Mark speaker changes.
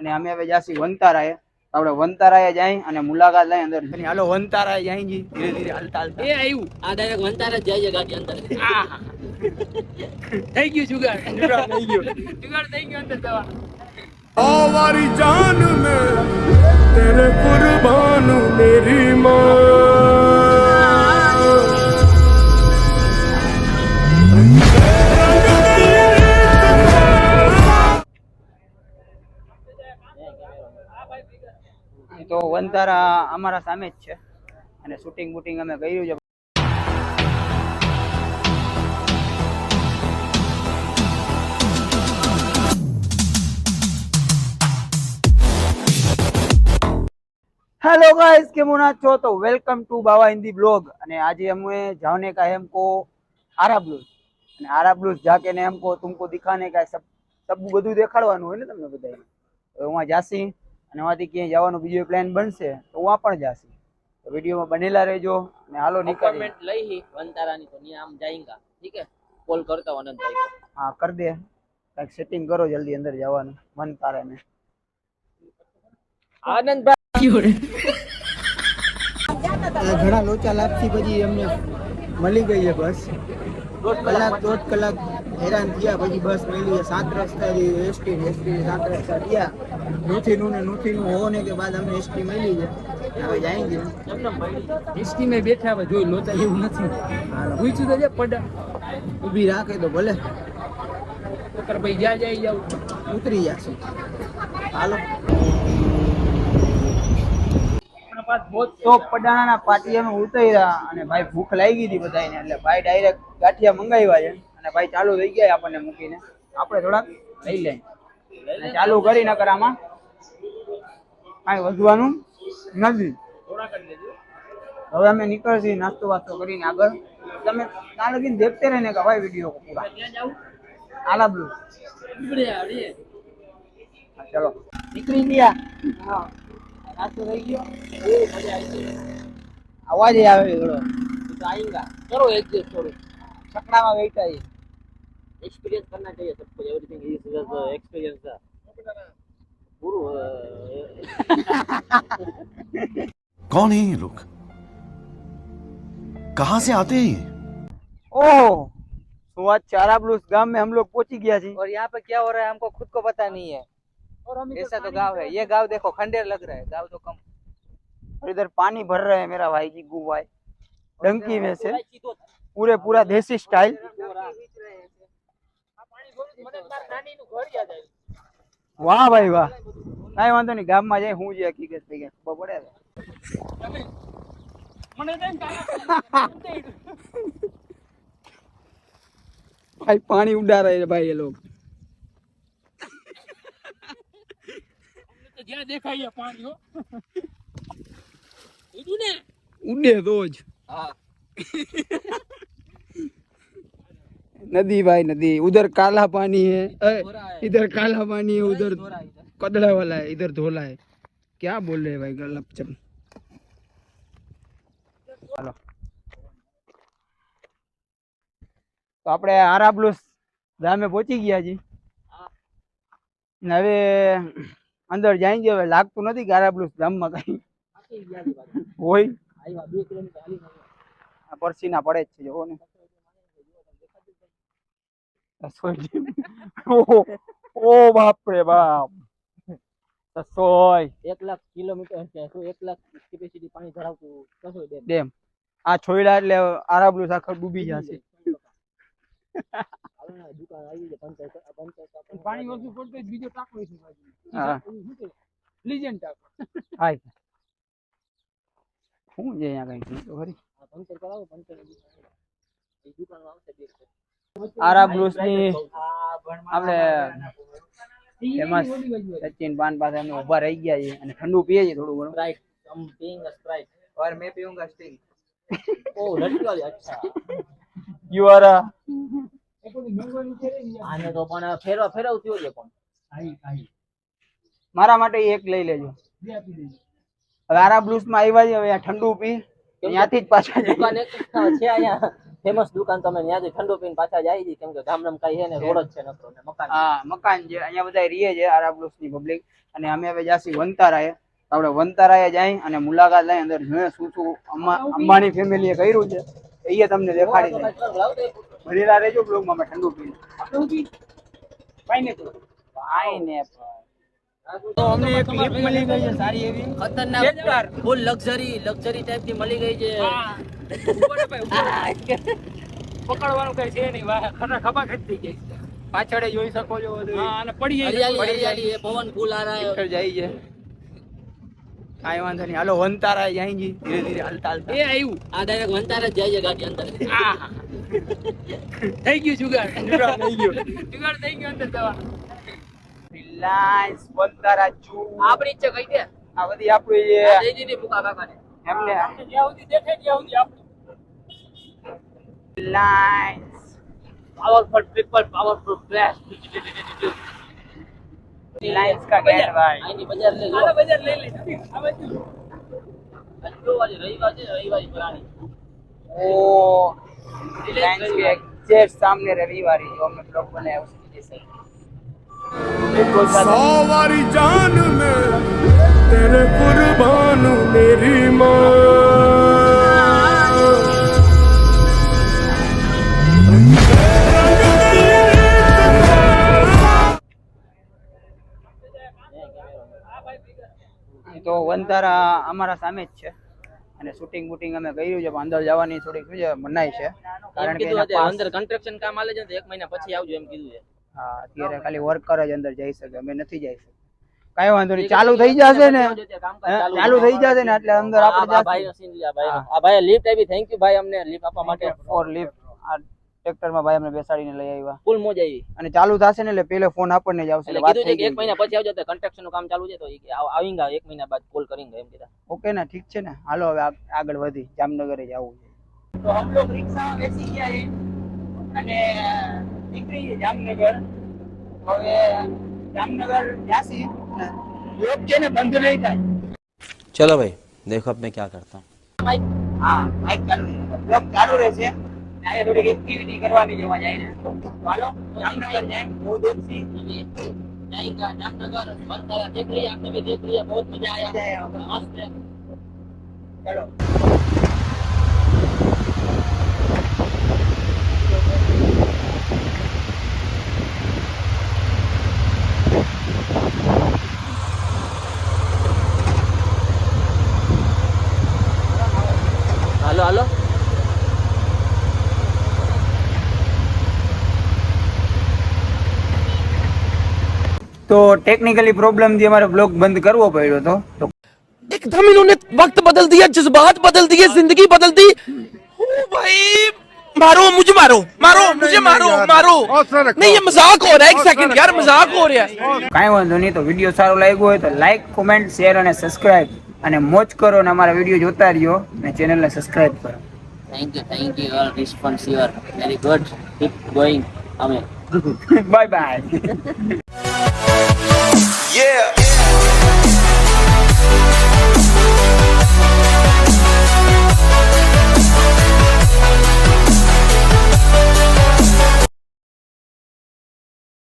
Speaker 1: અને અમે હવે જાસી વંતારાએ. આપણે વંતારાએ જાય અને મુલાકાત લઈ અંદર. હાલો વંતારાએ જાય જી ધીરે ધીરે હાલતા હાલતા. એ આવ્યું આ ડાયરેક્ટ વંતારા જ જાય છે ગાડી અંદર. થઈ ગયું જુગાડ થઈ ગયો અંદર દવા.
Speaker 2: हमारी जान में तेरे कुर्बान मेरी माँ।
Speaker 1: તો વંતારા અમારા સામે જ છે અને શૂટિંગ બૂટિંગ અમે કર્યું છે. हेलो गाइस केमन आछो तो welcome to Baba Hindi blog અને આજે અમે जाने का है हमको आरा ब्लूज અને आरा ब्लूज जाके ने हमको तुमको दिखाने का सब બધું દેખાડવાનું હોય ને તમને બધાને. તો હું જાસી અને વાથી ક્યાં જવાનો બીજો પ્લાન બનશે તો હું પણ જાસી. તો વિડિયોમાં બનેલા રહેજો અને હાલો નીકળીએ.
Speaker 3: कमेंट लई ही वंतारानी तो नहीं हम जाएंगे ठीक है कॉल करता हूं अनंत भाई को.
Speaker 1: हां कर दे एक सेटिंग करो जल्दी अंदर जवानो वंतारा में.
Speaker 3: आनंद भाई
Speaker 1: ઘણા લોચા લાપસી પછી અમને મળી ગઈ છે બસ. દોઢ કલાક હેરાન થયા પછી બસ મળી છે. 7 રસ્તાથી એસટી 7 રસ્તા થયા. નોથીનું હોને કે બાદ અમને એસટી મળી છે. હવે જાય છે
Speaker 3: एसटी में बैठा हुआ જોઈ લોચા એવું નથી પૂછ્યું તો જે પડા
Speaker 1: ઊભી રાખે તો ભલે
Speaker 3: પર ભાઈ જા જાય જાવ
Speaker 1: ઉતરી જશે. હાલો તો પડાણાના પાટિયામાં ઉતર્યા અને ભાઈ ભૂખ લાગી હતી બધાને એટલે ભાઈ ડાયરેક્ટ ગાંઠિયા મંગાવ્યા છે અને ભાઈ ચાલુ થઈ ગયા આપણને મૂકીને. આપણે થોડાક લઈ લઈએ અને ચાલુ કરી નકર આમાં કાંઈ વધવાનું નથી. હવે અમે નીકળશી નાસ્તો વાસ્તો કરીને આગળ. તમે ત્યાં લગીને દેખતે રહે ને કે ભાઈ વિડીયો પૂરા આલા બ્લુ. ચલો નીકળી ગયા. હા નાસ્તો થઈ ગયો. અવાજ આવે ઘણો
Speaker 3: तो आएगा करो एडजस्ट थोड़ो
Speaker 1: છકડામાં બેઠા છે.
Speaker 3: एक्सपीरियंस करना चाहिए सबको एवरीथिंग इज एक्सपीरियंस था गुरु
Speaker 2: कौन है ये लोग, कहाँ से आते हैं ये?
Speaker 1: ओह तो आज चारा ब्लूस गांव में हम लोग पहुंच गया जी.
Speaker 3: और यहाँ पे क्या हो रहा है हमको खुद को पता नहीं है.
Speaker 1: और हम
Speaker 3: ऐसा तो गांव है ये गांव देखो खंडेर लग रहा है गांव तो कम.
Speaker 1: और इधर पानी भर रहे हैं मेरा भाई जी गु भाई डंकी में से पूरे पूरा देसी स्टाइल. वाह भाई वाह कई वांधो नहीं गाम में जाए हूँ जे हकीकत થઈ ગયા ખબર પડે. भाई पानी उड़ा रहे हैं भाई ये लोग.
Speaker 3: तो ज्यादा देखा ये पानी हो इधर ने
Speaker 1: उड़े रोज.
Speaker 3: हां
Speaker 1: नदी भाई नदी उधर काला पानी है इधर काला पानी है उधर कदड़ा वाला है इधर धोला है. क्या बोल रहे हैं भाई गलत चम. हेलो तो આપણે આરા બ્લુસ ગામે પહોંચી ગયા જી. હવે અંદર જાય હવે લાગતું નથી કે આરા બ્લુસ ગામમાં કઈ હોય.
Speaker 3: आया 2 किलोमीटर हाली
Speaker 1: આ પરસીના પડે જ છે જો ને. ओ बाप रे बाप
Speaker 3: 1 लाख किलोमीटर છે તો 1 लाख કેપેસિટી પાણી ધરાવતું કસો
Speaker 1: ડેમ આ છોયડા એટલે આરા બ્લુસ આખો ડૂબી જશે.
Speaker 3: દુકાન આવી છે પંચાયત
Speaker 1: પાણી ઓછું પડતું બીજો ટાંકો છે બાજુ.
Speaker 3: હા
Speaker 1: લીજેન્ડ ટાંકો હાય શું છે અહીંયા કઈ તો ખરી.
Speaker 3: પંચર કરાવો પંચર એ દુકાન આવશે દેખો
Speaker 1: આરા બ્લુસ ની આપણે ફેમસ સચિન પાન પાસે અમે ઉભા રહી ગયા છીએ અને ઠંડુ પીએ છીએ થોડું ઘણું.
Speaker 3: स्प्राइट हम पिएंगे स्प्राइट और मैं पीऊंगा स्टिंग. ओ लड़की वाली अच्छा
Speaker 1: યુ આર
Speaker 3: આને તો પણ ફેરવતી હોય પણ
Speaker 1: મારા માટે એક લઈ લેજો. હવે આરા બ્લુસ માં આવ્યા છે હવે ઠંડુ પી ત્યાંથી જ પાછા
Speaker 3: દુકાન એક છે અહીંયા ફેમસ દુકાન તમે ત્યાંથી ઠંડુ પીને પાછા જાય છે, કેમ કે ગામડામાં કઈ છે ને રોડ જ છે નકરો ને મકાન છે.
Speaker 1: હા મકાન છે, અહીંયા બધા રીએ છે આરા બ્લોક્સની પબ્લિક. અને અમે હવે જાસી વંતારાએ, તો આપણે વંતારાએ જાય અને મુલાકાત લઈ અંદર જોઈએ શું શું અંબાણી ફેમિલીએ કર્યું છે એ તમને દેખાડી દે. ભરેલા રહેજો બ્લોગમાં, અમે ઠંડુ પીને. પાઇનેપલ. તો અમને એક ક્લિપ મળી ગઈ છે સારી એવી,
Speaker 3: ખતરનાક ફૂલ લક્ઝરી ટાઈપ ની મળી ગઈ છે.
Speaker 4: પકડવાનું કઈ છે નહીં, ખભા ખેંચી ગઈ.
Speaker 1: પાછળ જોઈ શકો છો બધું.
Speaker 4: હા, અને પડી
Speaker 3: હરિયાળી है, पवन फूल आ रहा है.
Speaker 1: પિક્ચર જાય છે. કાંઈ વાંધો નહીં, હાલો વંતારાએ જાય છે ધીરે ધીરે હાલતા હાલતા.
Speaker 4: એ આવ્યું
Speaker 3: આ ડાયરેક્ટ વંતાર જ જાય છે ગાડી અંદર.
Speaker 4: થઈ ગયું જુગાડ
Speaker 1: જુગાડ થઈ ગયો.
Speaker 4: જુગાડ થઈ ગયો અંદર જવા.
Speaker 1: રિલાયન્સ વંતારા ચૂ
Speaker 3: આપણી જ છે કઈ દે.
Speaker 1: આ બધી આપણી છે
Speaker 3: દઈ દીધી મુકા કાકાને.
Speaker 1: એમને.
Speaker 4: જ્યાં સુધી દેખાય ત્યાં સુધી આપણે
Speaker 1: Reliance
Speaker 3: powerful triple powerful flash.
Speaker 1: Reliance કા ગેટ ભાઈ.
Speaker 3: આની બજાર લઈ લો.
Speaker 4: આના બજાર લઈ લે આ બાજુ.
Speaker 3: આજુ વાળી રવિવાર છે, રવિવારી પુરાણી.
Speaker 1: ओ रिलायंस के एग्जैक्ट सामने रविवारी जो हमने ब्लॉग बनाया उसकी जैसे
Speaker 2: सौ वारी जान में तेरे कुर्बान मेरी
Speaker 1: તો વંતારા અમારા સામે જ છે અને શૂટિંગ બૂટિંગ અમે કર્યું છે, પણ અંદર જવાની થોડીક શું છે મનાઈ છે, કારણ કે એના પાસ
Speaker 3: અંદર કન્સ્ટ્રક્શન કામ આલે છે તો 1 મહિના પછી આવજો એમ કીધું છે.
Speaker 1: હા અત્યારે ખાલી વર્કર જ અંદર જઈ શકે, અમે નથી જઈ શકતા. કાંઈ વાંધો નહીં, ચાલુ થઈ જશે ને, ચાલુ થઈ જશે ને એટલે અંદર આપણે
Speaker 3: આ ભાઈનો સીન લે. આ ભાઈ લિફ્ટ આપી. થેન્ક યુ ભાઈ, અમને લિફ્ટ આપવા માટે.
Speaker 1: ફોર લિફ્ટ આ ટ્રેક્ટરમાં ભાઈ અમને બેસાડીને લઈ આવ્યા.
Speaker 3: ફૂલ મોજ આવી.
Speaker 1: અને ચાલુ થશે ને એટલે પેલો ફોન આપણને જ આવશે
Speaker 3: એટલે
Speaker 1: એટલે વાત
Speaker 3: કીધું છે
Speaker 1: થઈ
Speaker 3: કે 1 મહિના પછી આવજો તો કન્સ્ટ્રક્શન નું કામ ચાલુ છે તો ઈ કે આવીંગા 1 મહિના બાદ કોલ કરેંગે એમ કીધા.
Speaker 1: ઓકે ને, ઠીક છે ને, હાલો હવે આગળ વધી, જામનગરે જવું છે. તો હમ લોગ રિક્ષામાં બેસી ગયા છે અને નીકળી છે જામનગર. હવે જામનગર જાસી લોક છે ને બંધ નહીં થાય.
Speaker 5: चलो भाई देखो अब मैं क्या करता हूँ.
Speaker 1: હા માઈક ચાલુ છે, લોક ચાલુ રહેશે. આજે થોડીક એક્ટિવિટી કરવાની જવા જાય ને, તો હાલો જામનગર જાય બહુ દૂરથી
Speaker 3: जाएगा जामनगर वंतारा देख लिया आपने भी देख लिया बहुत मजा आया मस्त है
Speaker 1: ચલો.
Speaker 3: हेलो हेलो
Speaker 1: તો ટેકનિકલી પ્રોબ્લેમ થી અમારે બ્લોગ બંધ કરવો પડ્યો હતો. તો
Speaker 6: एकदम इन्होंने वक्त बदल दिया, जज्बात बदल दिए, जिंदगी बदल दी. ओ भाई मारो मुझे, मारो मारो मुझे, मारो मारो. नहीं ये मजाक हो रहा है, 1 सेकंड यार, मजाक हो रहा है.
Speaker 1: કાંઈ વાંધો નહીં, તો વિડીયો સારો લાગ્યો હોય તો લાઈક, કોમેન્ટ, શેર અને સબસ્ક્રાઇબ અને મોજ કરો અને અમારા વિડીયો જોતા રહ્યો અને ચેનલને સબસ્ક્રાઇબ કરો.
Speaker 3: Thank you your response your very good keep going हमें
Speaker 1: બાય બાય.